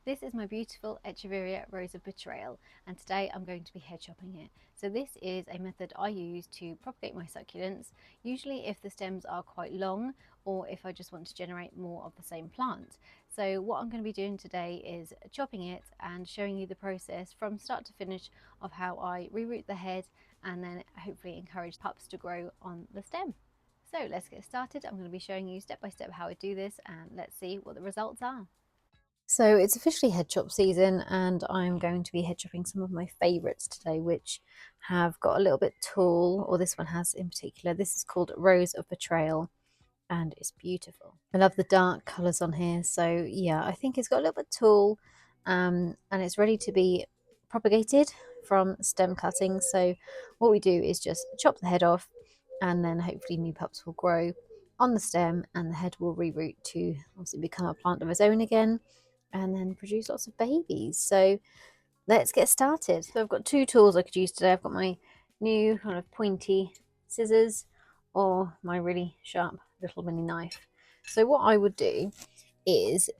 This is my beautiful Echeveria Rose of Betrayal, and today I'm going to be head chopping it. So this is a method I use to propagate my succulents, usually if the stems are quite long or if I just want to generate more of the same plant. So what I'm going to be doing today is chopping it and showing you the process from start to finish of how I reroot the head and then hopefully encourage pups to grow on the stem. So let's get started. I'm going to be showing you step by step how I do this, and let's see what the results are. So it's officially head chop season, and I'm going to be head chopping some of my favourites today, which have got a little bit tall, or this one has in particular. This is called Rose of Betrayal, and it's beautiful. I love the dark colours on here, so yeah, I think it's got a little bit tall, and it's ready to be propagated from stem cutting. So what we do is just chop the head off, and then hopefully new pups will grow on the stem, and the head will reroot to obviously become a plant of its own again and then produce lots of babies. So let's get started. So I've got two tools I could use today. I've got my new kind of pointy scissors or my really sharp little mini knife. So what I would do is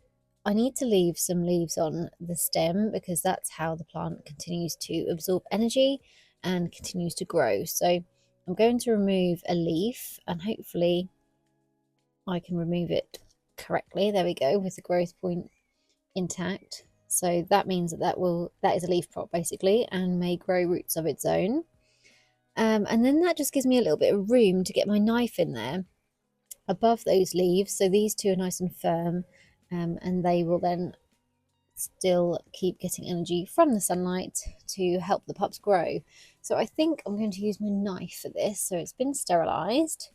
I need to leave some leaves on the stem because that's how the plant continues to absorb energy and continues to grow. So I'm going to remove a leaf, and hopefully I can remove it correctly. There we go, with the growth point intact. So that means that is a leaf prop basically, and may grow roots of its own. And then that just gives me a little bit of room to get my knife in there above those leaves. So these two are nice and firm, and they will then still keep getting energy from the sunlight to help the pups grow. So I think I'm going to use my knife for this. So it's been sterilized,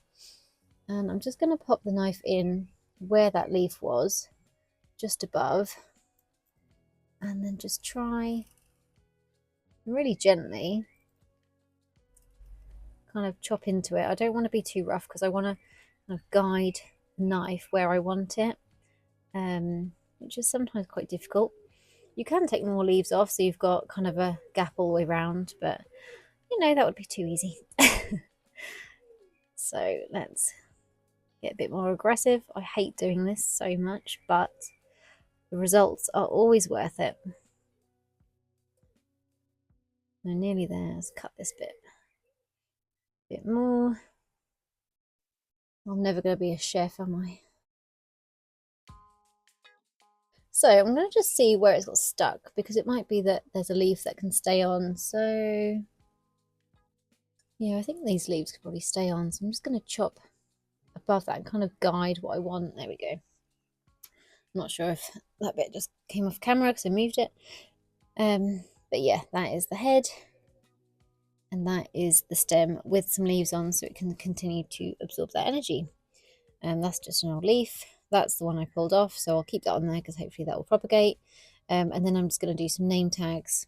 and I'm just going to pop the knife in where that leaf was, just above, and then just try really gently kind of chop into it. I don't want to be too rough because I want to kind of guide the knife where I want it, which is sometimes quite difficult. You can take more leaves off so you've got kind of a gap all the way around, but you know, that would be too easy. So let's get a bit more aggressive. I hate doing this so much, but the results are always worth it. We're nearly there. Let's cut this bit more. I'm never going to be a chef, am I? So I'm going to just see where it's got stuck, because it might be that there's a leaf that can stay on. So yeah, I think these leaves could probably stay on. So I'm just going to chop above that and kind of guide what I want. There we go. I'm not sure if that bit just came off camera because I moved it. But yeah, that is the head. And that is the stem with some leaves on so it can continue to absorb that energy. And that's just an old leaf. That's the one I pulled off, so I'll keep that on there because hopefully that will propagate. And then I'm just going to do some name tags.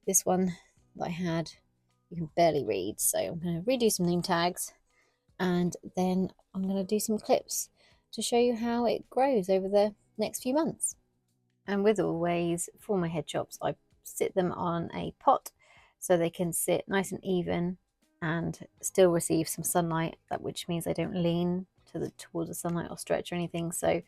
This one that I had, you can barely read, so I'm going to redo some name tags, and then I'm going to do some clips to show you how it grows over the next few months. And with always, for my head chops, I sit them on a pot so they can sit nice and even and still receive some sunlight, which means they don't lean towards the sunlight or stretch or anything. So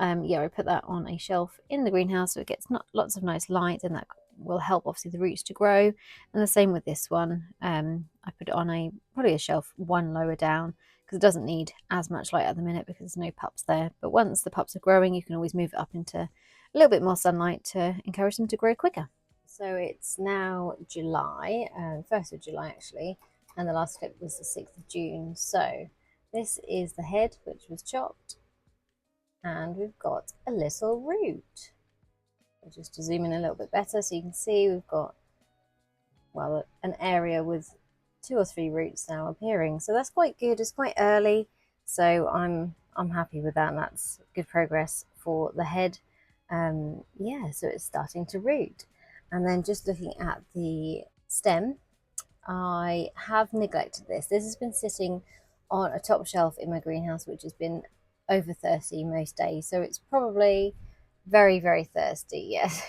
yeah, I put that on a shelf in the greenhouse so it gets lots of nice light, and that will help obviously the roots to grow. And the same with this one. I put it on probably a shelf one lower down because it doesn't need as much light at the minute because there's no pups there. But once the pups are growing, you can always move it up into a little bit more sunlight to encourage them to grow quicker. So it's now July, 1st of July actually, and the last clip was the 6th of June. So this is the head, which was chopped, and we've got a little root. Just to zoom in a little bit better so you can see we've got, well, an area with 2 or 3 roots now appearing. So that's quite good. It's quite early, so I'm happy with that, and that's good progress for the head. Yeah, so it's starting to root. And then just looking at the stem, I have neglected this. This has been sitting on a top shelf in my greenhouse, which has been over thirsty most days. So it's probably very, very thirsty. Yes,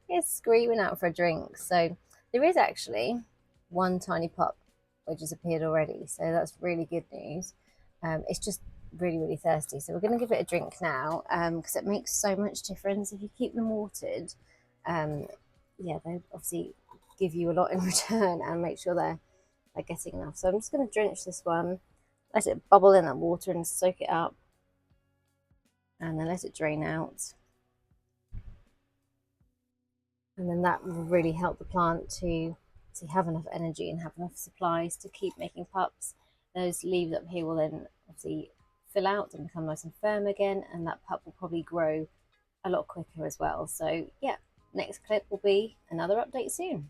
it's screaming out for a drink. So there is actually one tiny pup which has appeared already. So that's really good news. It's just really, really thirsty. So we're going to give it a drink now, because it makes so much difference if you keep them watered. Yeah, they obviously give you a lot in return and make sure they're getting enough. So I'm just going to drench this one, let it bubble in that water and soak it up, and then let it drain out. And then that will really help the plant to have enough energy and have enough supplies to keep making pups. Those leaves up here will then obviously fill out and become nice and firm again, and that pup will probably grow a lot quicker as well. So yeah, next clip will be another update soon.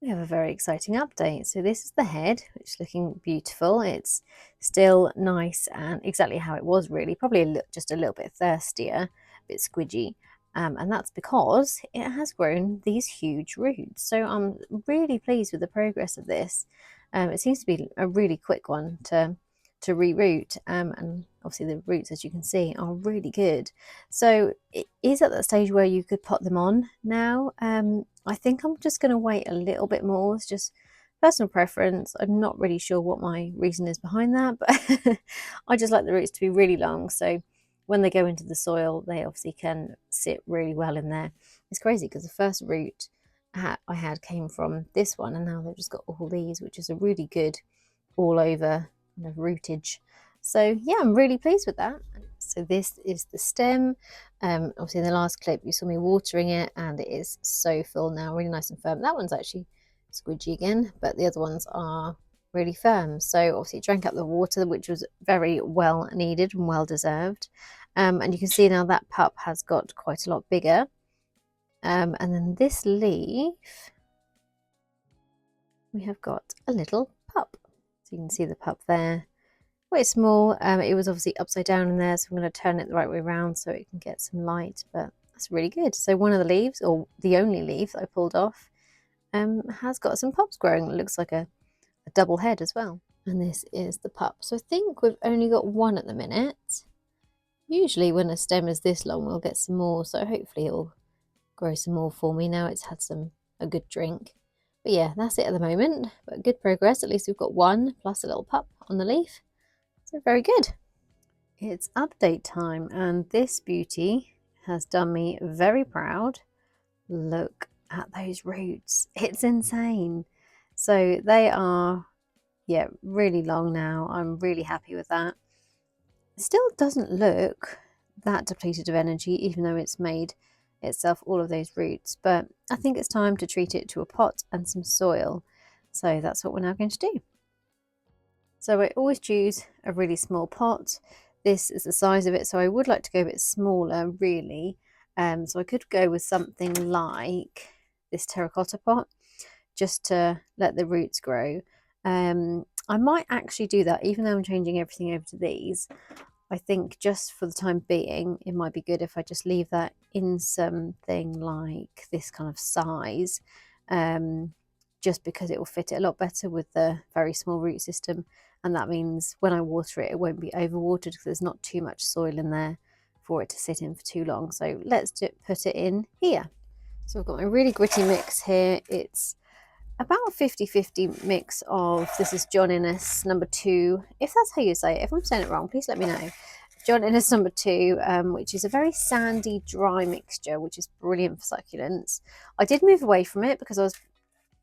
We have a very exciting update. So this is the head, which is looking beautiful. It's still nice and exactly how it was, really. Probably just a little bit thirstier, a bit squidgy. And that's because it has grown these huge roots. So I'm really pleased with the progress of this. It seems to be a really quick one to reroot, and obviously the roots, as you can see, are really good. So it is at that stage where you could pot them on now. I think I'm just going to wait a little bit more. It's just personal preference. I'm not really sure what my reason is behind that, but I just like the roots to be really long, so when they go into the soil they obviously can sit really well in there. It's crazy because the first root I had came from this one, and now they've just got all these, which is a really good all over kind of rootage. So yeah, I'm really pleased with that. So this is the stem. Obviously in the last clip you saw me watering it, and it is so full now, really nice and firm. That one's actually squidgy again, but the other ones are really firm. So obviously it drank up the water, which was very well needed and well deserved. And you can see now that pup has got quite a lot bigger. And then this leaf, we have got a little pup. So you can see the pup there, quite small. It was obviously upside down in there, so I'm going to turn it the right way around so it can get some light, but that's really good. So one of the leaves, or the only leaf that I pulled off, has got some pups growing. It looks like a double head as well. And this is the pup. So I think we've only got one at the minute. Usually when a stem is this long we'll get some more, so hopefully it'll grow some more for me now it's had a good drink. But yeah, that's it at the moment, but good progress. At least we've got one plus a little pup on the leaf, so very good. It's update time, and this beauty has done me very proud. Look at those roots, it's insane. So they are, yeah, really long now. I'm really happy with that. It still doesn't look that depleted of energy, even though it's made itself all of those roots, but I think it's time to treat it to a pot and some soil. So that's what we're now going to do. So I always choose a really small pot. This is the size of it, so I would like to go a bit smaller, really. So I could go with something like this terracotta pot, just to let the roots grow. I might actually do that, even though I'm changing everything over to these. I think just for the time being, it might be good if I just leave that in something like this kind of size, just because it will fit it a lot better with the very small root system. And that means when I water it, it won't be overwatered because there's not too much soil in there for it to sit in for too long. So let's put it in here. So I've got my really gritty mix here. It's about a 50-50 mix of, this is John Innes number 2, if that's how you say it. If I'm saying it wrong, please let me know. John Innes number 2, which is a very sandy, dry mixture, which is brilliant for succulents. I did move away from it because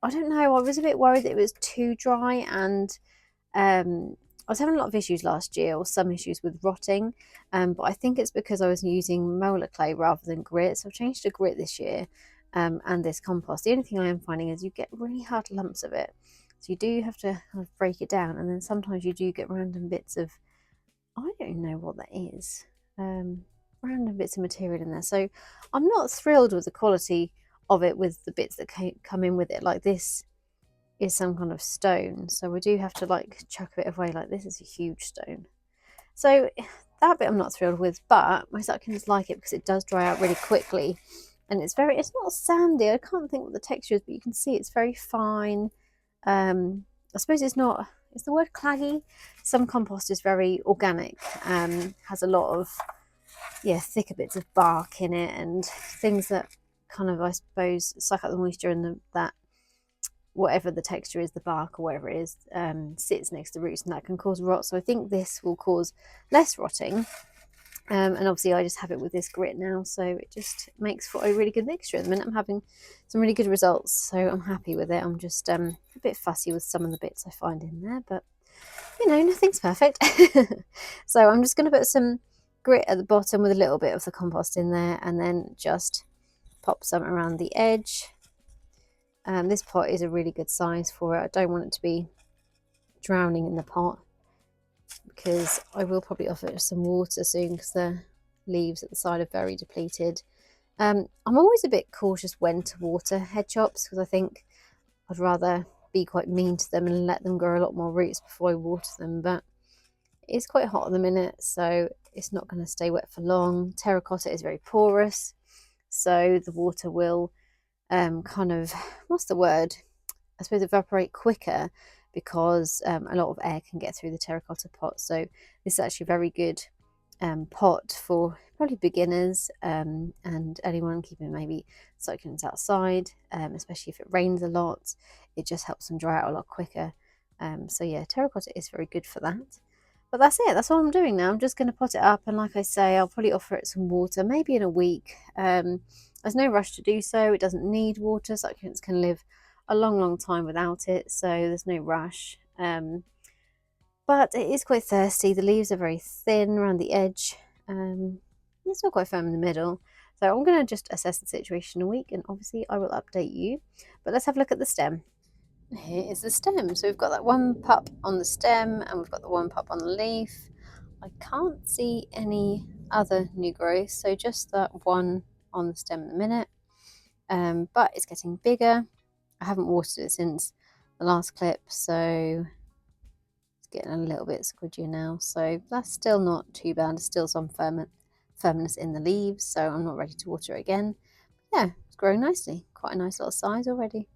I don't know, I was a bit worried that it was too dry, and I was having a lot of issues last year, or some issues with rotting, but I think it's because I was using molar clay rather than grit, so I've changed to grit this year. And this compost. The only thing I am finding is you get really hard lumps of it, so you do have to kind of break it down, and then sometimes you do get random bits of, I don't know what that is, random bits of material in there. So I'm not thrilled with the quality of it with the bits that come in with it. Like this is some kind of stone, so we do have to like chuck a bit away. Like this is a huge stone, so that bit I'm not thrilled with, but my succulents like it because it does dry out really quickly. And it's not sandy. I can't think what the texture is, but you can see it's very fine. I suppose it's not, is the word claggy? Some compost is very organic, has a lot of, yeah, thicker bits of bark in it and things that kind of, I suppose, suck up the moisture and that whatever the texture is, the bark or whatever it is, sits next to the roots, and that can cause rot. So I think this will cause less rotting. And obviously I just have it with this grit now, so it just makes for a really good mixture. At the minute I'm having some really good results, so I'm happy with it. I'm just a bit fussy with some of the bits I find in there, but you know, nothing's perfect. So I'm just going to put some grit at the bottom with a little bit of the compost in there, and then just pop some around the edge. This pot is a really good size for it. I don't want it to be drowning in the pot, because I will probably offer it some water soon because the leaves at the side are very depleted. I'm always a bit cautious when to water head chops, because I think I'd rather be quite mean to them and let them grow a lot more roots before I water them, but it's quite hot at the minute, so it's not going to stay wet for long. Terracotta is very porous, so the water will kind of, what's the word, I suppose, evaporate quicker, because a lot of air can get through the terracotta pot. So this is actually a very good pot for probably beginners and anyone keeping maybe succulents outside, especially if it rains a lot. It just helps them dry out a lot quicker. So yeah, terracotta is very good for that. But that's it, that's all I'm doing now. I'm just going to pot it up, and like I say, I'll probably offer it some water maybe in a week. There's no rush to do so. It doesn't need water. Succulents can live a long time without it, so there's no rush. But it is quite thirsty. The leaves are very thin around the edge. It's not quite firm in the middle. So I'm going to just assess the situation in a week, and obviously I will update you. But let's have a look at the stem. Here is the stem. So we've got that one pup on the stem, and we've got the one pup on the leaf. I can't see any other new growth, so just that one on the stem in a minute. But it's getting bigger. I haven't watered it since the last clip, so it's getting a little bit squidgier now. So that's still not too bad. There's still some firmness in the leaves, so I'm not ready to water it again. Yeah, it's growing nicely. Quite a nice little size already.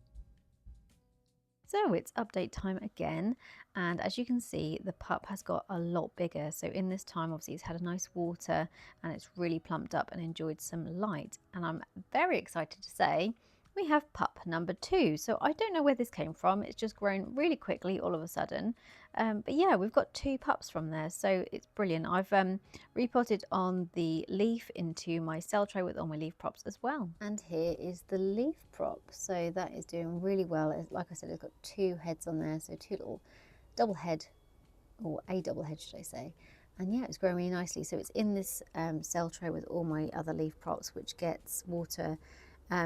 So it's update time again, and as you can see, the pup has got a lot bigger. So in this time, obviously, it's had a nice water and it's really plumped up and enjoyed some light. And I'm very excited to say we have pup number 2. So I don't know where this came from. It's just grown really quickly all of a sudden. But yeah, we've got 2 pups from there, so it's brilliant. I've repotted on the leaf into my cell tray with all my leaf props as well. And here is the leaf prop. So that is doing really well. Like I said, it's got 2 heads on there, so 2 little double head, or a double head should I say. And yeah, it's growing really nicely. So it's in this cell tray with all my other leaf props, which gets water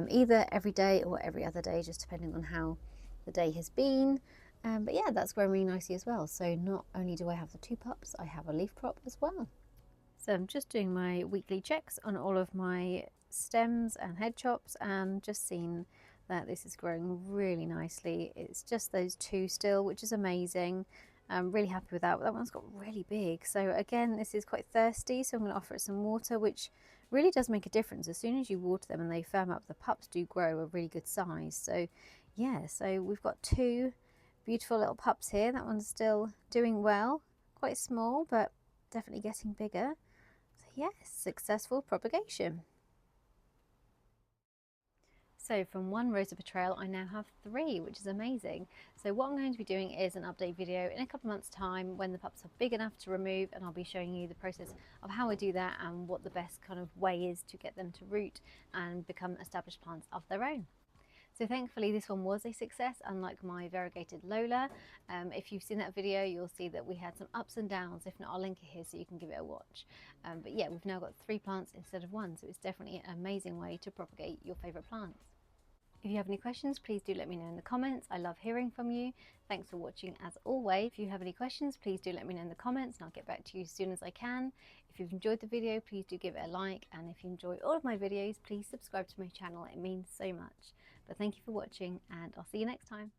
either every day or every other day, just depending on how the day has been. But yeah, that's growing really nicely as well. So not only do I have the 2 pups, I have a leaf prop as well. So I'm just doing my weekly checks on all of my stems and head chops, and just seen that this is growing really nicely. It's just those 2 still, which is amazing. I'm really happy with that. That one's got really big. So again, this is quite thirsty, so I'm going to offer it some water, which really does make a difference. As soon as you water them and they firm up, the pups do grow a really good size. So yeah, so we've got 2 beautiful little pups here. That one's still doing well, quite small, but definitely getting bigger. So yes, successful propagation. So from 1 Rose of Betrayal, I now have 3, which is amazing. So what I'm going to be doing is an update video in a couple of months' time when the pups are big enough to remove, and I'll be showing you the process of how I do that and what the best kind of way is to get them to root and become established plants of their own. So thankfully this one was a success, unlike my variegated Lola. If you've seen that video, you'll see that we had some ups and downs. If not, I'll link it here so you can give it a watch. But yeah, we've now got 3 plants instead of 1, so it's definitely an amazing way to propagate your favourite plants. If you have any questions, please do let me know in the comments. I love hearing from you. Thanks for watching as always. If you have any questions, please do let me know in the comments, and I'll get back to you as soon as I can. If you've enjoyed the video, please do give it a like, and if you enjoy all of my videos, please subscribe to my channel. It means so much. But thank you for watching, and I'll see you next time.